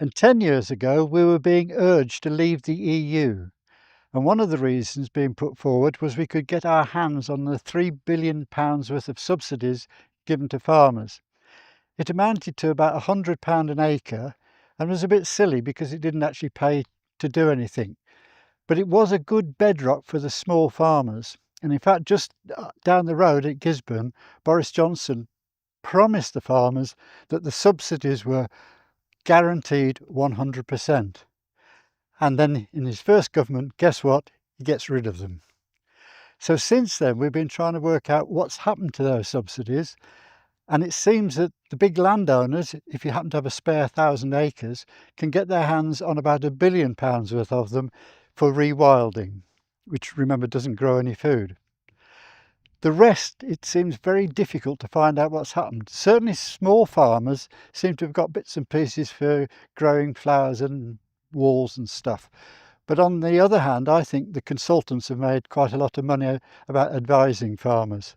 And 10 years ago, we were being urged to leave the EU. And one of the reasons being put forward was we could get our hands on the £3 billion worth of subsidies given to farmers. It amounted to about £100 an acre and was a bit silly because it didn't actually pay to do anything. But it was a good bedrock for the small farmers. And in fact, just down the road at Gisborne, Boris Johnson promised the farmers that the subsidies were guaranteed 100%. And then in his first government, guess what? He gets rid of them. So since then, we've been trying to work out what's happened to those subsidies. And it seems that the big landowners, if you happen to have a spare 1,000 acres, can get their hands on about £1 billion worth of them for rewilding, which, remember, doesn't grow any food. The rest, it seems very difficult to find out what's happened. Certainly small farmers seem to have got bits and pieces for growing flowers and walls and stuff. But on the other hand, I think the consultants have made quite a lot of money about advising farmers.